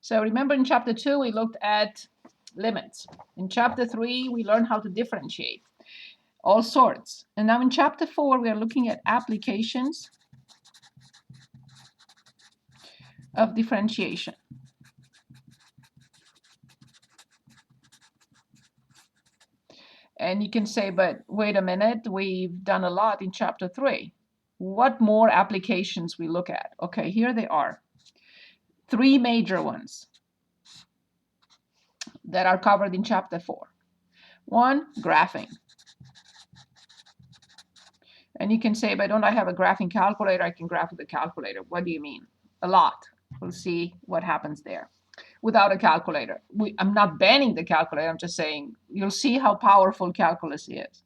So remember in chapter 2, we looked at limits. In chapter 3, we learned how to differentiate all sorts. And now in chapter 4, we are looking at applications of differentiation. And you can say, but wait a minute, we've done a lot in chapter 3. What more applications we look at? Okay, here they are. 3 major ones that are covered in chapter 4. 1, graphing. And you can say, but don't I have a graphing calculator? I can graph with a calculator. What do you mean? A lot. We'll see what happens there. Without a calculator. I'm not banning the calculator. I'm just saying you'll see how powerful calculus is.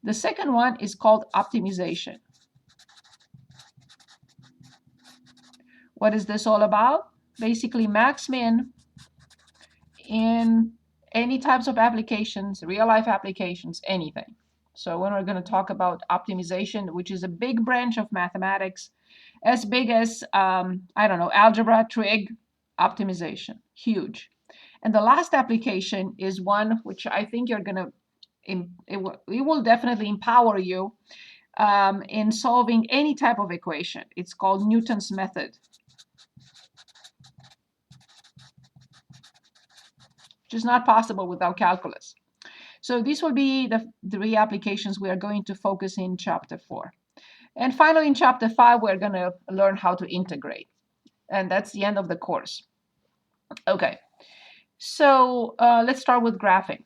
The second one is called optimization. What is this all about? Basically, max-min in any types of applications, real-life applications, anything. So when we're going to talk about optimization, which is a big branch of mathematics, as big as, I don't know, algebra, trig, optimization, huge. And the last application is one which I think you're going to, it will definitely empower you in solving any type of equation. It's called Newton's method, which is not possible without calculus. So these will be the 3 applications we are going to focus in chapter 4. And finally, in chapter 5, we're going to learn how to integrate. And that's the end of the course. Okay, so let's start with graphing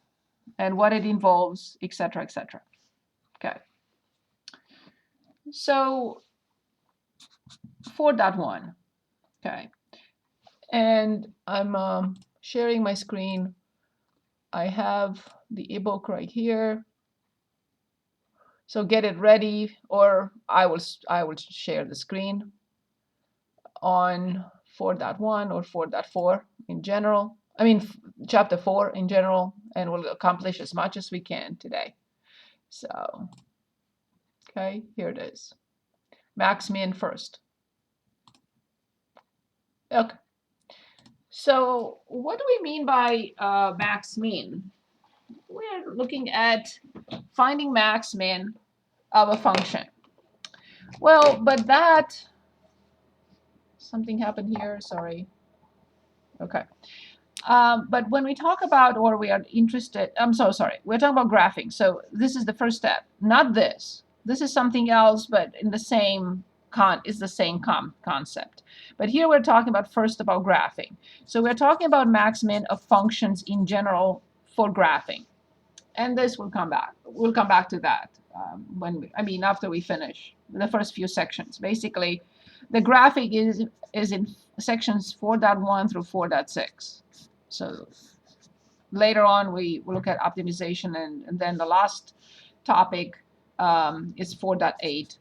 and what it involves, etc., etc. Okay. So 4.1. Okay. And I'm sharing my screen. I have the ebook right here. So get it ready, or I will share the screen on 4.1 or 4.4 in general. I mean, chapter 4 in general, and we'll accomplish as much as we can today. So, okay, here it is. Max min first. Okay. So what do we mean by max min? We're looking at finding max min of a function. Well, but that, something happened here, sorry. Okay. But when we talk about, or we are interested, I'm so sorry, we're talking about graphing. So this is the first step, not this. This is something else, but in the same concept. But here we're talking about first about graphing. So we're talking about max min of functions in general for graphing. And this will come back. We'll come back to that after we finish the first few sections. Basically, the graphic is in sections 4.1 through 4.6. So later on, we will look at optimization, and then the last topic is 4.8.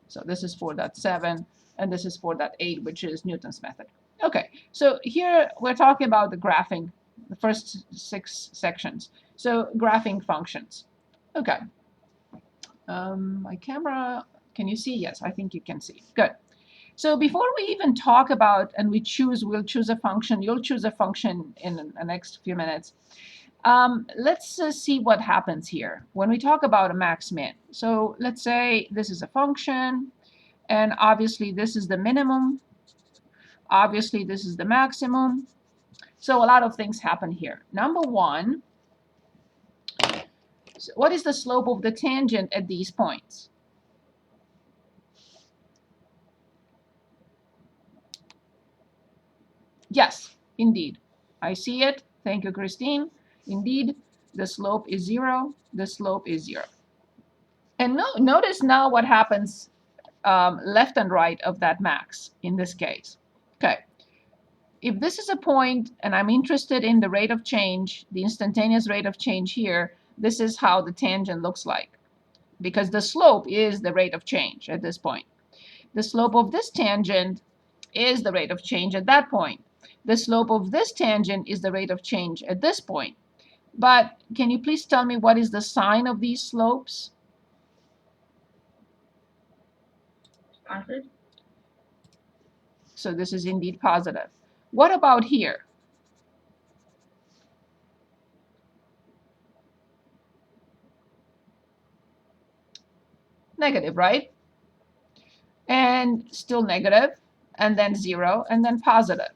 So this is 4.7, and this is 4.8, which is Newton's method. Okay, so here we're talking about the graphing, the first 6 sections. So graphing functions. Okay. My camera, can you see? Yes, I think you can see. Good. So before we even talk about and we'll choose a function, you'll choose a function in the next few minutes. Let's see what happens here when we talk about a max min. So let's say this is a function, and obviously this is the minimum. Obviously this is the maximum. So a lot of things happen here. Number one, so what is the slope of the tangent at these points? Yes, indeed. I see it. Thank you, Christine. Indeed, the slope is 0. The slope is 0. And notice now what happens left and right of that max in this case. Okay. If this is a point and I'm interested in the rate of change, the instantaneous rate of change here, this is how the tangent looks like, because the slope is the rate of change at this point. The slope of this tangent is the rate of change at that point. The slope of this tangent is the rate of change at this point. But can you please tell me what is the sign of these slopes? Positive. So this is indeed positive. What about here? negative, right? And still negative, and then 0, and then positive.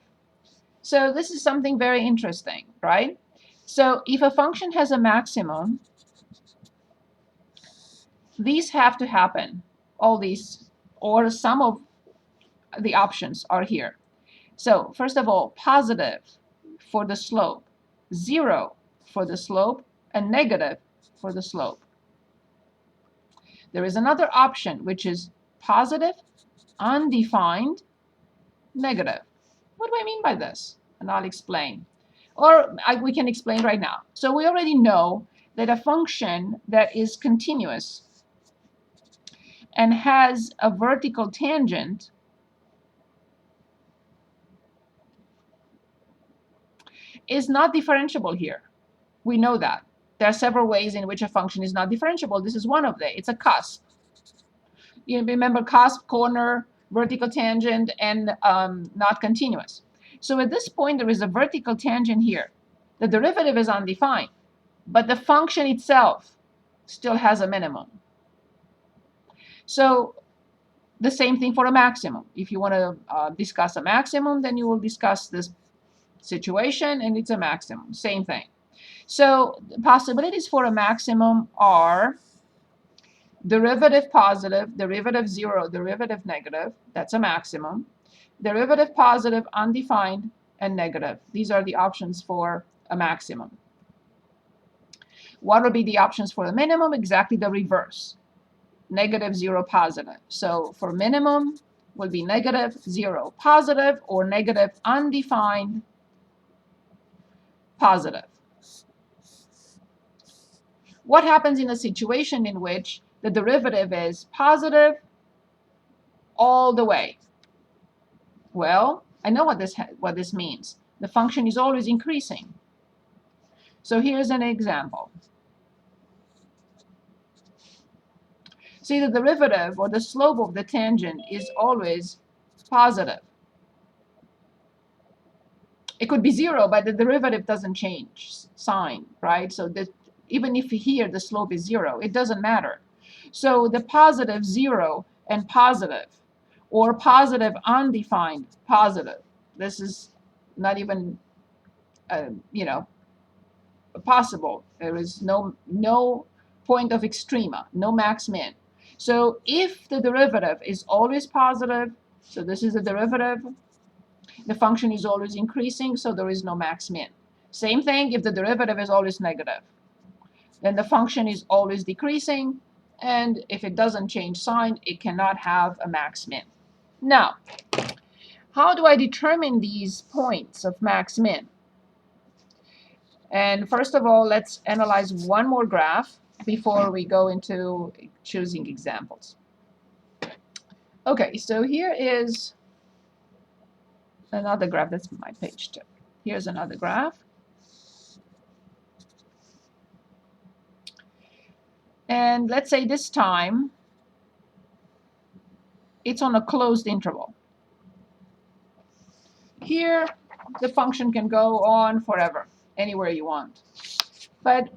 So this is something very interesting, right? So if a function has a maximum, these have to happen. All these, or some of the options are here. So first of all, positive for the slope, 0 for the slope, and negative for the slope. There is another option, which is positive, undefined, negative. What do I mean by this? And I'll explain. Or we can explain right now. So we already know that a function that is continuous and has a vertical tangent is not differentiable here. We know that. There are several ways in which a function is not differentiable. This is one of them. It's a cusp. You remember cusp, corner, vertical tangent, and not continuous. So at this point, there is a vertical tangent here. The derivative is undefined, but the function itself still has a minimum. So the same thing for a maximum. If you want to discuss a maximum, then you will discuss this situation, and it's a maximum. Same thing. So the possibilities for a maximum are derivative positive, derivative 0, derivative negative. That's a maximum. Derivative positive, undefined, and negative. These are the options for a maximum. What would be the options for the minimum? Exactly the reverse. Negative, 0, positive. So for minimum would be negative, 0, positive, or negative, undefined, positive. What happens in a situation in which the derivative is positive all the way? Well, I know what this means. The function is always increasing. So here's an example. See, the derivative or the slope of the tangent is always positive. It could be 0, but the derivative doesn't change sign, right? So even if here the slope is 0, it doesn't matter. So the positive 0 and positive, or positive undefined positive, this is not even possible. There is no point of extrema, no max min. So if the derivative is always positive, so this is the derivative, the function is always increasing, so there is no max min. Same thing if the derivative is always negative, then the function is always decreasing, and if it doesn't change sign, it cannot have a max min. Now, how do I determine these points of max min? And first of all, let's analyze one more graph before we go into choosing examples. Okay, so here is another graph. That's my page 2. Here's another graph. And let's say this time it's on a closed interval. Here, the function can go on forever, anywhere you want. But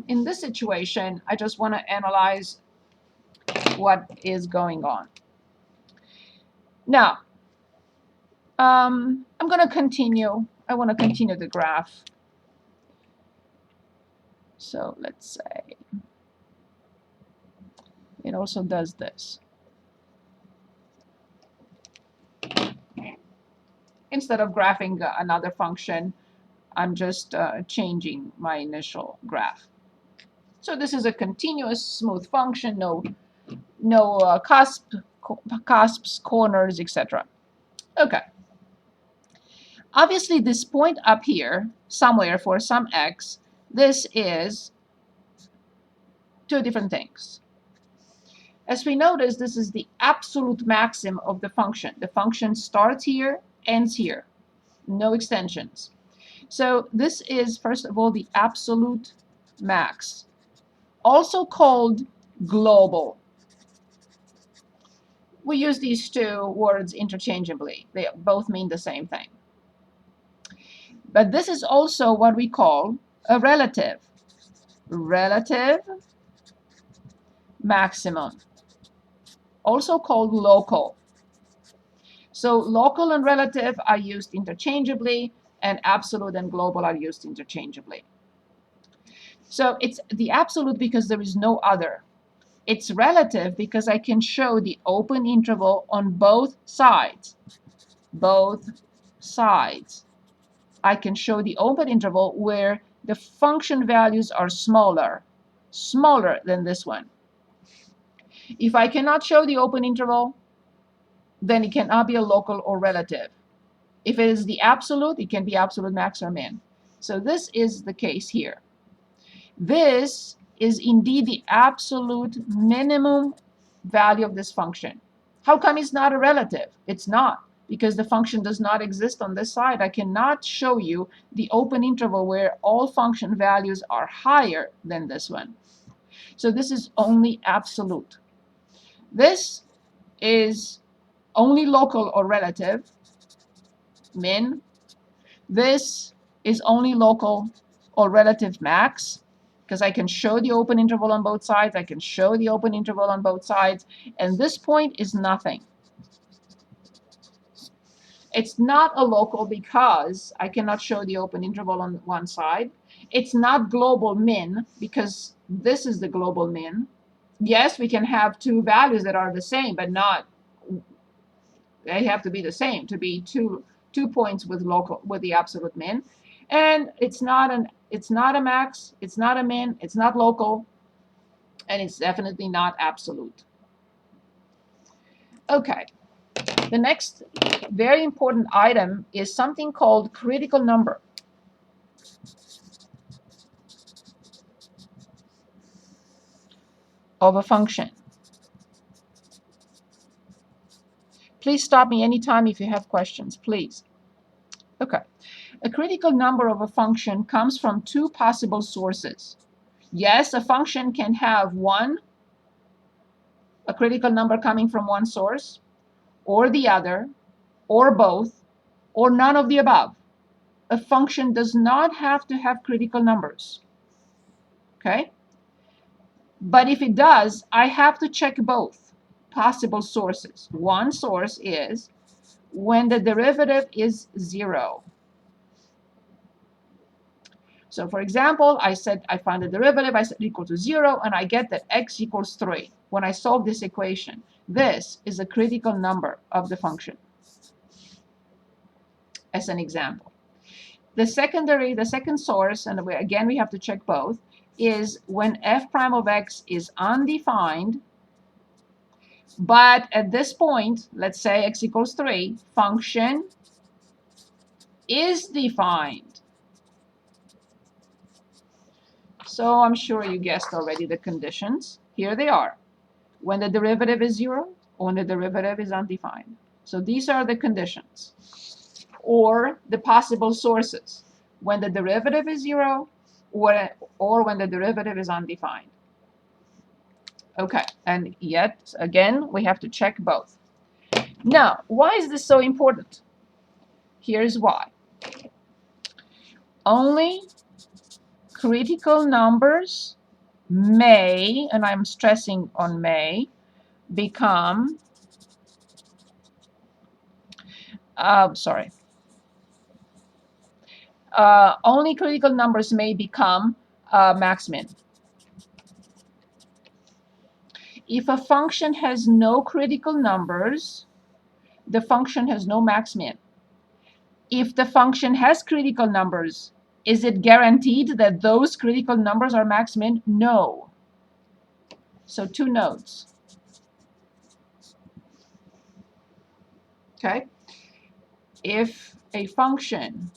in this situation, I just want to analyze what is going on. Now, I'm going to continue. I want to continue the graph. So let's say it also does this. Instead of graphing another function, I'm just changing my initial graph. So this is a continuous smooth function, no cusps, corners, etc. Okay. Obviously, this point up here, somewhere for some x, this is two different things. As we notice, this is the absolute maximum of the function. The function starts here, ends here, no extensions. So this is, first of all, the absolute max, also called global. We use these two words interchangeably. They both mean the same thing. But this is also what we call a relative maximum. also called local. So local and relative are used interchangeably, and absolute and global are used interchangeably. So it's the absolute because there is no other. It's relative because I can show the open interval on both sides. Both sides. I can show the open interval where the function values are smaller than this one. If I cannot show the open interval, then it cannot be a local or relative. If it is the absolute, it can be absolute max or min. So this is the case here. This is indeed the absolute minimum value of this function. How come it's not a relative? It's not, because the function does not exist on this side. I cannot show you the open interval where all function values are higher than this one. So this is only absolute. This is only local or relative, min. This is only local or relative, max, because I can show the open interval on both sides. I can show the open interval on both sides. And this point is nothing. It's not a local because I cannot show the open interval on one side. It's not global min because this is the global min. Yes, we can have two values that are the same, but not, they have to be the same to be two points with the absolute min. And it's not a max, it's not a min, it's not local, and it's definitely not absolute. Okay, the next very important item is something called critical number. Of a function. Please stop me anytime if you have questions, please. Okay, a critical number of a function comes from two possible sources. Yes, a function can have a critical number coming from one source, or the other, or both, or none of the above. A function does not have to have critical numbers. Okay? But if it does, I have to check both possible sources. One source is when the derivative is 0. So for example, I find the derivative, I set equal to 0, and I get that x equals 3. When I solve this equation, this is a critical number of the function, as an example. The second source, and again we have to check both, is when f prime of x is undefined, but at this point, let's say x equals 3, function is defined. So I'm sure you guessed already the conditions. Here they are. When the derivative is 0, or when the derivative is undefined. So these are the conditions. Or the possible sources. When the derivative is 0, or when the derivative is undefined. Okay, and yet again, we have to check both. Now, why is this so important? Here's why. Only critical numbers may, and I'm stressing on may, become, only critical numbers may become max-min. If a function has no critical numbers, the function has no max-min. If the function has critical numbers, is it guaranteed that those critical numbers are max-min? No. So two notes. Okay? If a function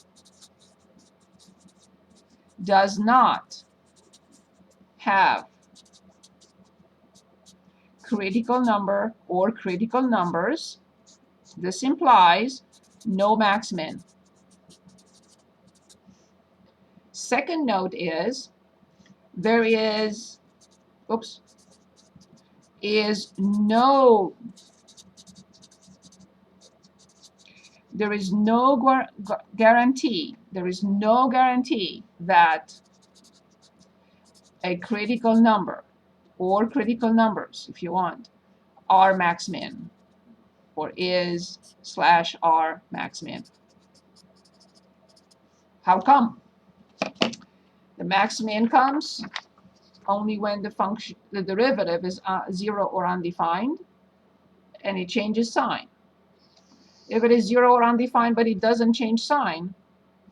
does not have critical number or critical numbers, this implies no max-min. Second note is there is no guarantee. There is no guarantee that a critical number or critical numbers, if you want, R max min, or is slash R max min. How come? The max min comes only when the derivative is 0 or undefined, and it changes sign. If it is 0 or undefined, but it doesn't change sign,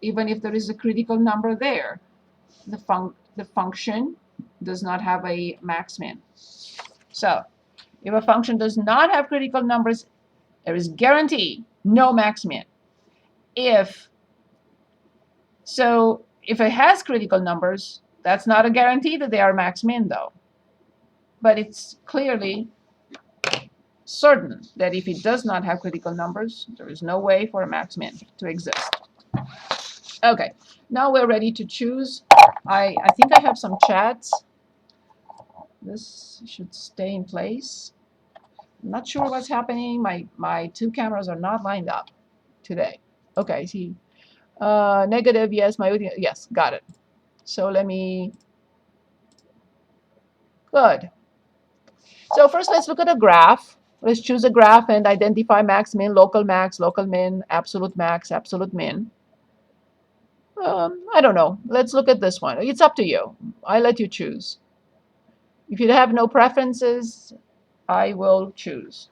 even if there is a critical number there, the function does not have a max min. So if a function does not have critical numbers, there is guarantee no max min. If it has critical numbers, that's not a guarantee that they are max min though. But it's clearly certain that if it does not have critical numbers, there is no way for a max min to exist. Okay, now we're ready to choose. I think I have some chats. This should stay in place. I'm not sure what's happening. My two cameras are not lined up today. Okay, see. Negative, yes, my audio, yes, got it. So let me, good. So first let's look at a graph. Let's choose a graph and identify max, min, local min, absolute max, absolute min. I don't know. Let's look at this one. It's up to you. I let you choose. If you have no preferences, I will choose.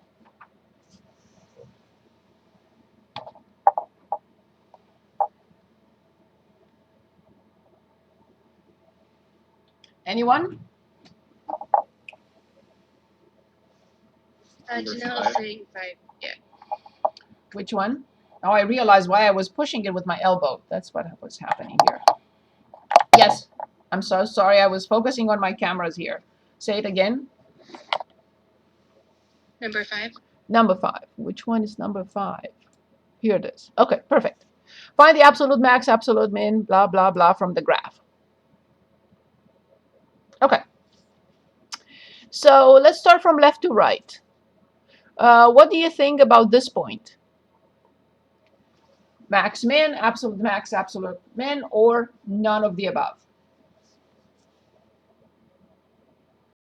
Anyone? Janelle saying 5. Yeah. Which one? Oh, I realized why I was pushing it with my elbow. That's what was happening here. Yes, I'm so sorry. I was focusing on my cameras here. Say it again. Number 5. Number 5. Which one is number 5? Here it is. Okay, perfect. Find the absolute max, absolute min, blah, blah, blah from the graph. Okay. So let's start from left to right. What do you think about this point? Max min, absolute max, absolute min, or none of the above?